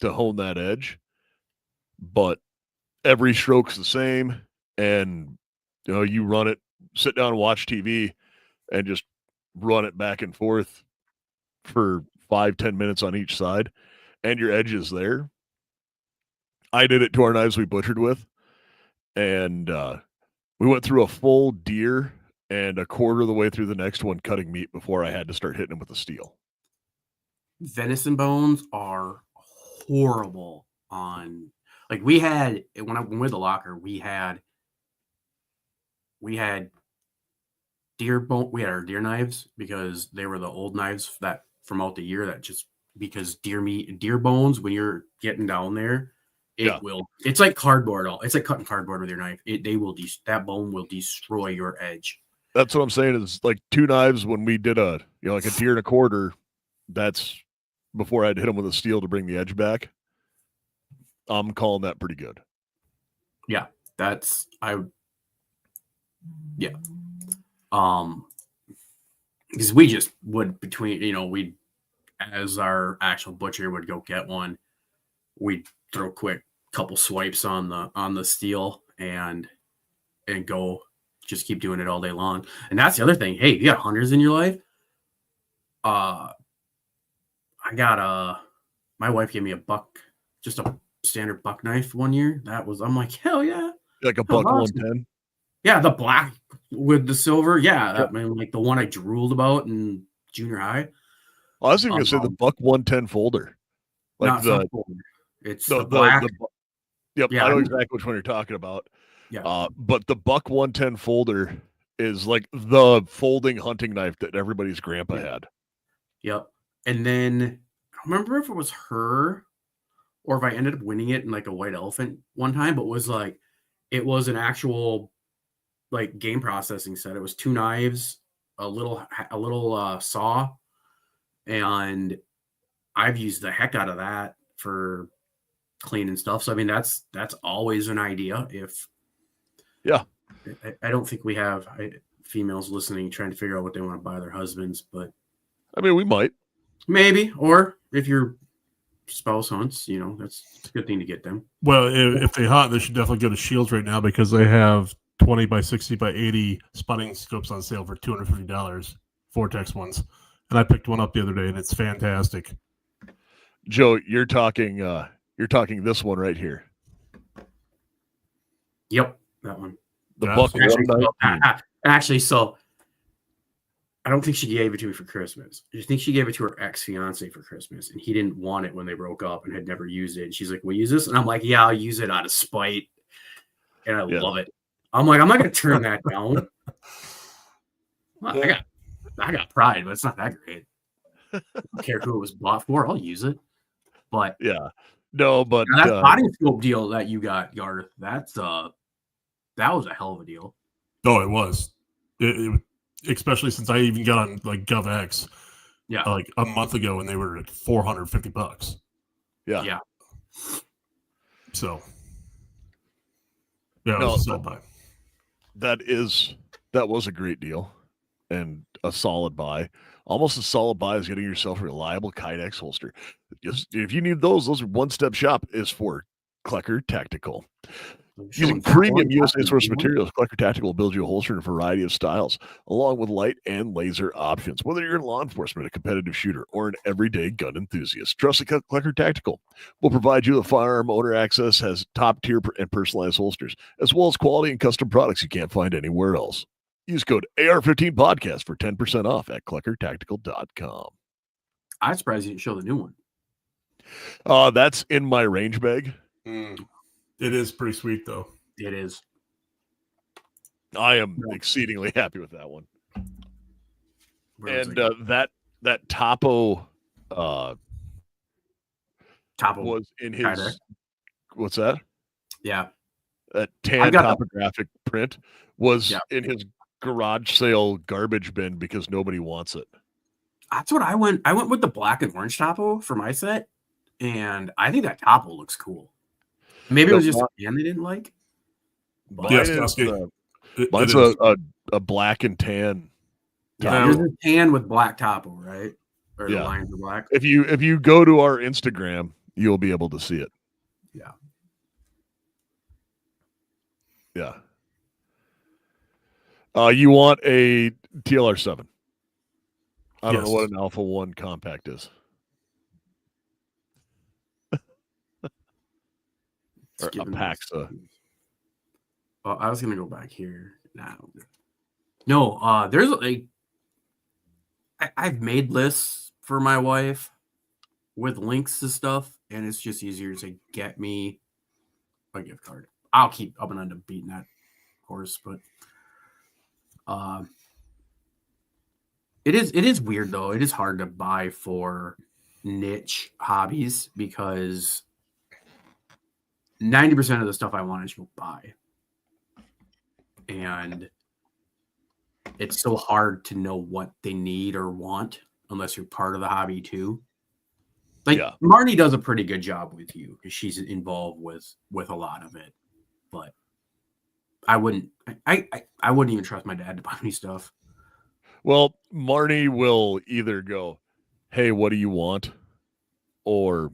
hone that edge, but every stroke's the same. And, you run it, sit down and watch TV and just run it back and forth for 5-10 minutes on each side, and your edge is there. I did it to our knives we butchered with, and we went through a full deer and a quarter of the way through the next one cutting meat before I had to start hitting him with the steel. Venison bones are horrible on, like, we had, when we were the locker, we had deer bone, we had our deer knives because they were the old knives that from out the year, that just because deer bones, when you're getting down there, it's like cardboard. It's like cutting cardboard with your knife. That bone will destroy your edge. That's what I'm saying, is like 2 knives when we did like a deer and a quarter, that's before I'd hit him with a steel to bring the edge back. I'm calling that pretty good. Yeah, because we just would we'd, as our actual butcher would go get one, we'd throw a quick couple swipes on the steel and go just keep doing it all day long. And that's the other thing. Hey, you got hunters in your life. I got my wife gave me a buck, just a standard buck knife one year. I'm like, hell yeah. Like a buck 110? Yeah, the black with the silver. Yeah, I mean, like the one I drooled about in junior high. I was even going to say the buck 110 folder. Like it's the black. I know exactly which one you're talking about. Yeah. But the buck 110 folder is like the folding hunting knife that everybody's grandpa had. Yep. And then I don't remember if it was her or if I ended up winning it in like a white elephant one time, but it was an actual like game processing set. It was 2 knives, a little saw, and I've used the heck out of that for cleaning stuff. So I mean, that's always an idea. I don't think we have females listening trying to figure out what they want to buy their husbands, but I mean, we might, maybe, or if your spouse hunts, that's a good thing to get them. Well, if they hunt, they should definitely go to Shields right now because they have 20 by 60 by 80 spotting scopes on sale for $250, Vortex ones. And I picked one up the other day and it's fantastic. Joe, you're talking this one right here. Yep, that one. The buck. Actually, so I don't think she gave it to me for Christmas. I think she gave it to her ex-fiance for Christmas, and he didn't want it when they broke up and had never used it. And she's like, "Will you use this?" And I'm like, "Yeah, I'll use it out of spite." And I love it. I'm like, I'm not gonna turn that down. Well, I got pride, but it's not that great. I don't care who it was bought for. I'll use it. But but that spotting scope deal that you got, Garth, that was a hell of a deal. Oh, it was. It especially since I even got on like GovX, like a month ago, and they were at $450. Yeah. So, yeah, it was so bad. That was a great deal, and a solid buy. Almost a solid buy is getting yourself a reliable Kydex holster. Just if you need those are one-step shop is for Klecker Tactical. Showing Using premium California USA after sourced the one. materials, Klecker Tactical will build you a holster in a variety of styles, along with light and laser options. Whether you're in law enforcement, a competitive shooter, or an everyday gun enthusiast, trust the Klecker Tactical will provide you with firearm owner access, has top tier and personalized holsters, as well as quality and custom products you can't find anywhere else. Use code AR-15 podcast for 10% off at kleckertactical.com. I'm surprised you didn't show the new one. That's in my range bag. It is pretty sweet, though. It is. I am exceedingly happy with that one. And that Topo was in his Kydex. What's that? Yeah. That tan topographic print was in his garage sale garbage bin because nobody wants it. That's what I went with the black and orange Topo for my set, and I think that Topo looks cool. Maybe it was just a can they didn't like. Mine's a black and tan. Yeah, there's a tan with black Topo, right? Or the lines are black. If you go to our Instagram, you'll be able to see it. Yeah. Yeah. You want a TLR7. I don't know what an Alpha 1 compact is. Or a Paxa. Oh, I was going to go back here. No, there's I've made lists for my wife with links to stuff, and it's just easier to get me a gift card. I'm going to end up beating that horse, but it is weird though. It is hard to buy for niche hobbies because 90% of the stuff I want is you'll buy. And it's so hard to know what they need or want unless you're part of the hobby too. Marnie does a pretty good job with you because she's involved with a lot of it. But I wouldn't even trust my dad to buy me stuff. Well, Marnie will either go, "Hey, what do you want?" or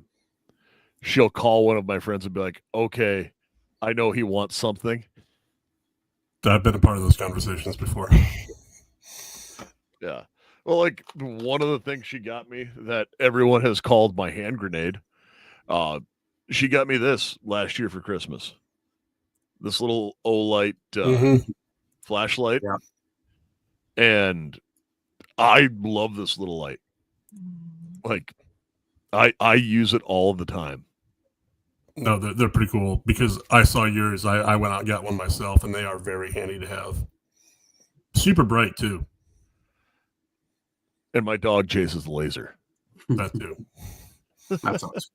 she'll call one of my friends and be like, "Okay, I know he wants something." I've been a part of those conversations before. Yeah. Well, like one of the things she got me that everyone has called my hand grenade, she got me this last year for Christmas. This little Olight flashlight. Yeah. And I love this little light. Like, I use it all the time. No, they're pretty cool because I saw yours. I went out and got one myself, and they are very handy to have. Super bright, too. And my dog chases the laser. That, too. That's awesome.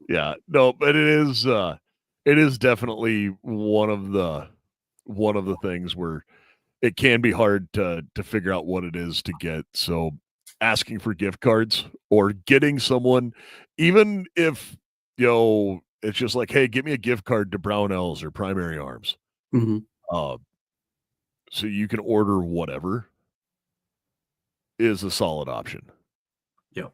Yeah. No, but it is definitely one of the things where it can be hard to figure out what it is to get. So asking for gift cards or getting someone, even if, it's just like, hey, give me a gift card to Brownells or Primary Arms. Mm-hmm. So you can order whatever is a solid option. Yep.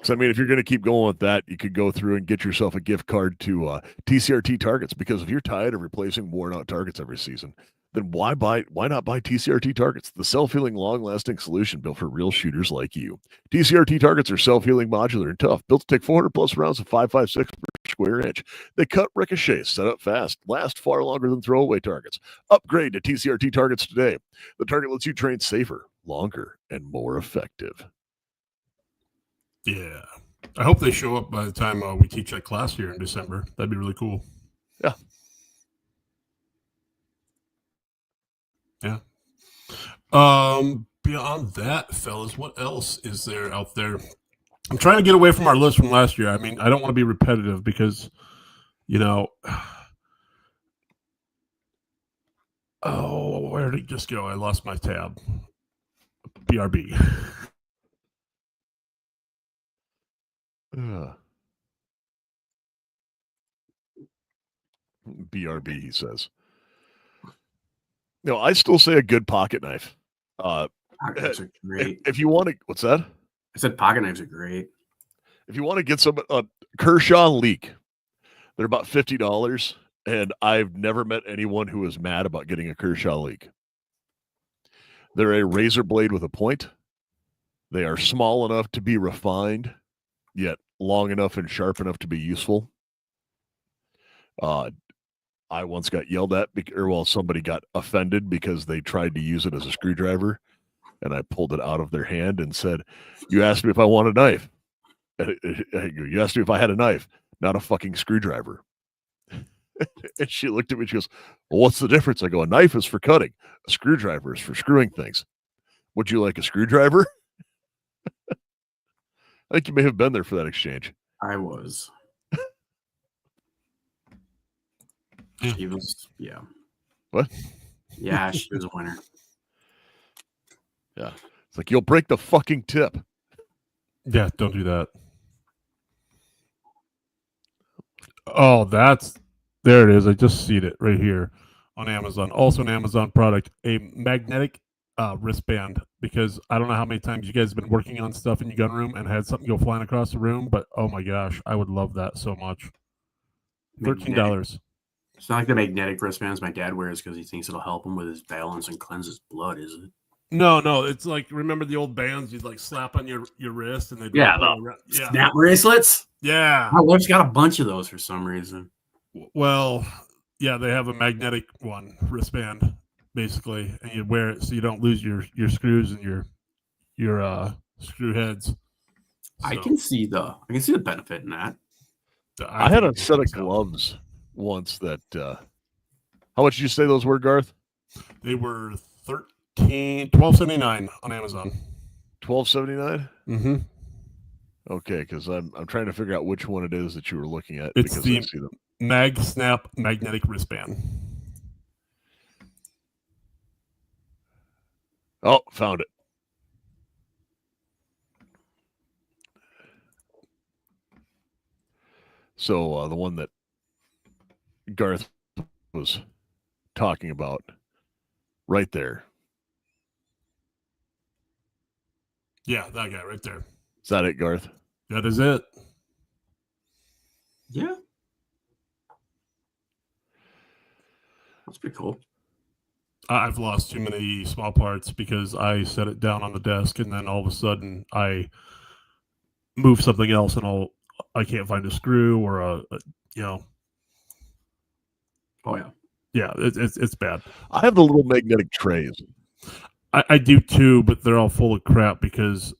So, I mean, if you're going to keep going with that, you could go through and get yourself a gift card to TCRT targets, because if you're tired of replacing worn out targets every season, then why not buy TCRT targets, the self-healing, long-lasting solution built for real shooters like you. TCRT targets are self-healing, modular, and tough, built to take 400-plus rounds of 5.56 per square inch. They cut ricochets, set up fast, last far longer than throwaway targets. Upgrade to TCRT targets today. The target lets you train safer, longer, and more effective. Yeah. I hope they show up by the time we teach that class here in December. That'd be really cool. Yeah. Yeah. Beyond that, fellas, what else is there out there? I'm trying to get away from our list from last year. I mean, I don't want to be repetitive because, where did it just go? I lost my tab. BRB. BRB, he says. No, I still say a good pocket knife. Pocket knives are great. If you want to, what's that? I said pocket knives are great. If you want to get some Kershaw leak, they're about $50, and I've never met anyone who is mad about getting a Kershaw leak. They're a razor blade with a point. They are small enough to be refined, yet long enough and sharp enough to be useful. I once got yelled at, somebody got offended because they tried to use it as a screwdriver, and I pulled it out of their hand and said, "You asked me if I want a knife. You asked me if I had a knife, not a fucking screwdriver." And she looked at me and she goes, "Well, what's the difference?" I go, "A knife is for cutting. A screwdriver is for screwing things. Would you like a screwdriver?" I think you may have been there for that exchange. I was. She was, yeah. What? Yeah, she was a winner. Yeah. It's like, you'll break the fucking tip. Yeah, don't do that. Oh, there it is. I just see it right here on Amazon. Also an Amazon product, a magnetic wristband, because I don't know how many times you guys have been working on stuff in your gun room and had something go flying across the room, but oh my gosh, I would love that so much. $13. It's not like the magnetic wristbands my dad wears because he thinks it'll help him with his balance and cleanse his blood, is it? No, it's like, remember the old bands you'd like slap on your wrist and they'd Snap bracelets. Yeah, My wife's got a bunch of those for some reason. well, yeah, they have a magnetic wristband basically, and you wear it so you don't lose your screws and your screw heads. So, I can see the benefit in that. I had a set of gloves once that how much did you say those were, Garth? They were $12.79 on Amazon. $12.79? Mm-hmm. Okay, because I'm trying to figure out which one it is that you were looking at. It's because the I see them. Mag Snap magnetic wristband. Oh, found it. So the one that Garth was talking about right there. Yeah, that guy right there. Is that it, Garth? That is it. Yeah. That's pretty cool. I've lost too many small parts because I set it down on the desk and then all of a sudden I move something else and I can't find a screw or a Oh yeah. Yeah, it's bad. I have the little magnetic trays. I do too, but they're all full of crap because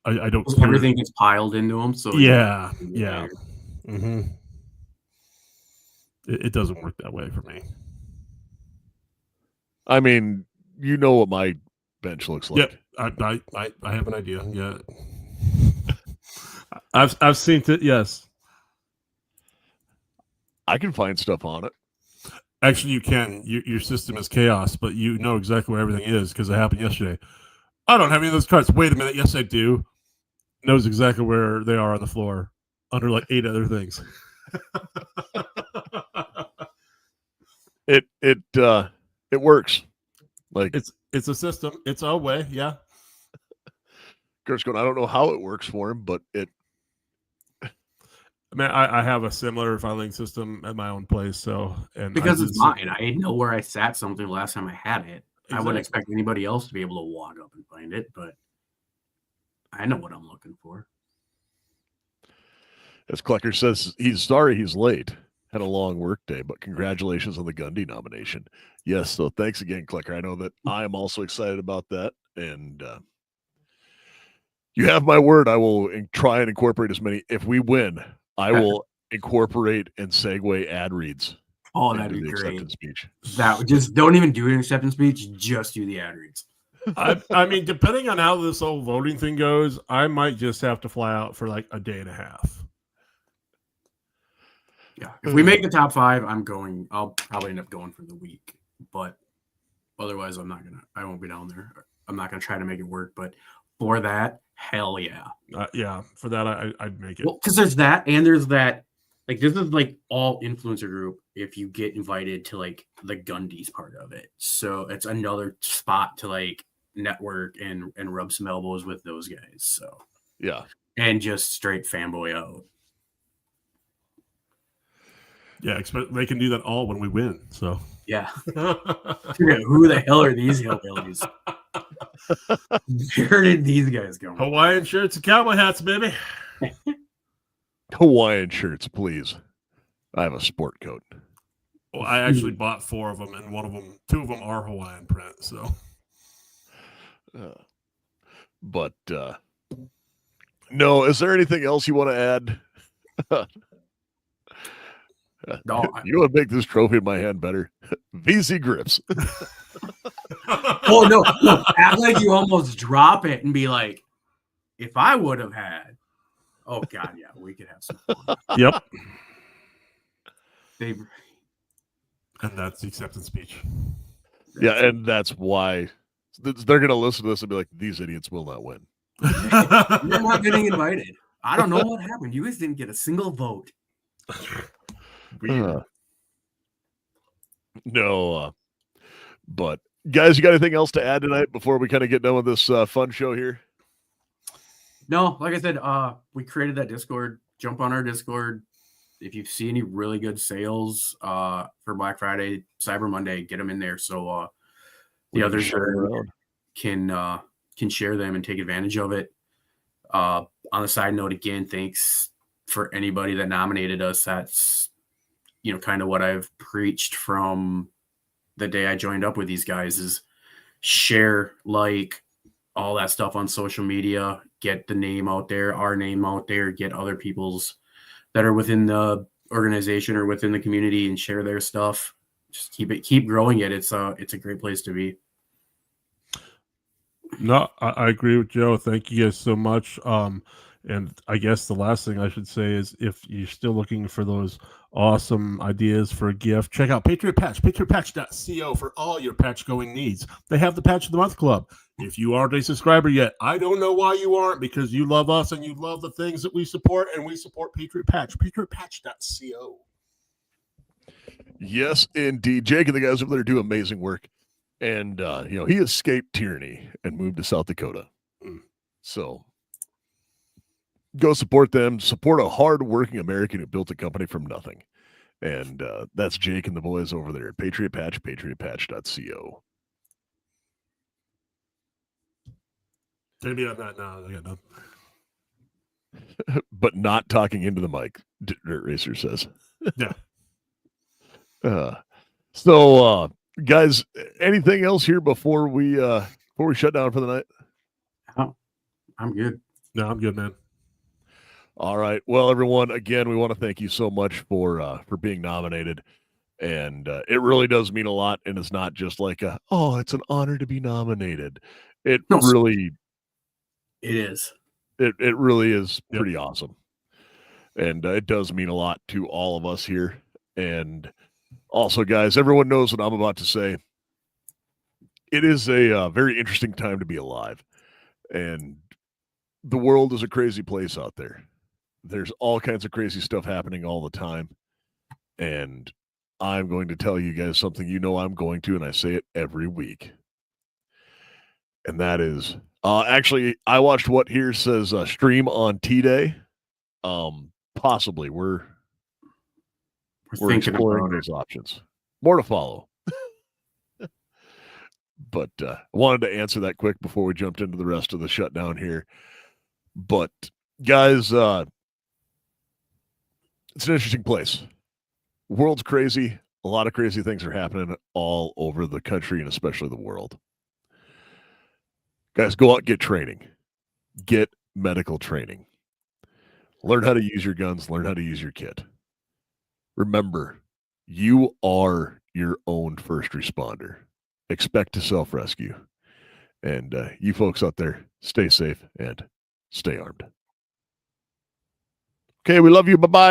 I don't. Everything gets piled into them. So yeah. Mm-hmm. It doesn't work that way for me. I mean, you know what my bench looks like. Yeah, I have an idea. Yeah, I've seen it. Yes, I can find stuff on it. Actually, you can. Your system is chaos, but you know exactly where everything is because it happened yesterday. I don't have any of those cards. Wait a minute. Yes, I do. Knows exactly where they are on the floor under like 8 other things. It works. Like it's a system. It's our way. Yeah. Kurt's going, I don't know how it works for him, but it. I mean, I have a similar filing system at my own place, so because it's mine. I know where I sat something last time I had it. Exactly. I wouldn't expect anybody else to be able to walk up and find it, but I know what I'm looking for. As Clucker says, he's sorry he's late. Had a long work day, but congratulations on the Gundy nomination. Yes, so thanks again, Clucker. I know that I'm also excited about that, and you have my word. I will try and incorporate as many. If we win, I will incorporate and segue ad reads. Oh, that'd be great. Acceptance speech. That just don't even do an acceptance speech. Just do the ad reads. I mean, depending on how this whole voting thing goes, I might just have to fly out for like a day and a half. Yeah, if we make the top 5, I'll probably end up going for the week, but otherwise, I won't be down there. I'm not gonna try to make it work, but for that, hell yeah. Yeah, for that, I'd make it. Well, because there's that, and there's that. Like this is like all influencer group if you get invited to like the Gundies part of it. So it's another spot to like network and rub some elbows with those guys. So Yeah. and just straight fanboy out. Yeah, they can do that all when we win. So Yeah. Who the hell are these hillbillies? Where did these guys go? Hawaiian shirts and cowboy hats, baby. Hawaiian shirts, please. I have a sport coat. Well, I actually bought 4 of them, and 2 of them are Hawaiian print. So, but no, is there anything else you want to add? No, you want to make this trophy in my hand better? VC grips. Oh no! Act like you almost drop it and be like, "If I would have had." Oh God, yeah, we could have some fun. Yep. And that's the acceptance speech. Yeah, and that's why they're going to listen to this and be like, "These idiots will not win." You're not getting invited. I don't know what happened. You guys didn't get a single vote. No, but guys, you got anything else to add tonight before we kind of get done with this fun show here? No, like I said, we created that Discord. Jump on our Discord. If you see any really good sales for Black Friday, Cyber Monday, get them in there so the others can share them and take advantage of it. On the side note, again, thanks for anybody that nominated us. That's kind of what I've preached from the day I joined up with these guys is share, like, all that stuff on social media, get the name out there, our name out there, get other people's that are within the organization or within the community and share their stuff. Just keep growing it. It's a great place to be. No, I agree with Joe. Thank you guys so much. And I guess the last thing I should say is if you're still looking for those awesome ideas for a gift, check out Patriot Patch, patriotpatch.co for all your patch going needs. They have the Patch of the Month Club. If you aren't a subscriber yet, I don't know why you aren't, because you love us and you love the things that we support, and we support Patriot Patch, patriotpatch.co. Yes, indeed. Jake and the guys over there do amazing work. And, he escaped tyranny and moved to South Dakota. So go support them. Support a hard-working American who built a company from nothing. And that's Jake and the boys over there at Patriot Patch, patriotpatch.co. Maybe on that now. I got nothing. But not talking into the mic, Dirt Racer says. Yeah. So, guys, anything else here before we shut down for the night? Oh, I'm good. No, I'm good, man. All right. Well, everyone, again, we want to thank you so much for being nominated. And it really does mean a lot. And it's not just like, it's an honor to be nominated. It really is. It really is pretty awesome. And it does mean a lot to all of us here. And also, guys, everyone knows what I'm about to say. It is a very interesting time to be alive. And the world is a crazy place out there. There's all kinds of crazy stuff happening all the time. And I'm going to tell you guys something I'm going to, and I say it every week. And that is, actually, I watched what here says stream on T-Day. Possibly, we're exploring those options. More to follow. But I wanted to answer that quick before we jumped into the rest of the shutdown here. But, guys, it's an interesting place. The world's crazy. A lot of crazy things are happening all over the country and especially the world. Guys, go out and get training. Get medical training. Learn how to use your guns. Learn how to use your kit. Remember, you are your own first responder. Expect to self-rescue. And you folks out there, stay safe and stay armed. Okay, we love you. Bye-bye.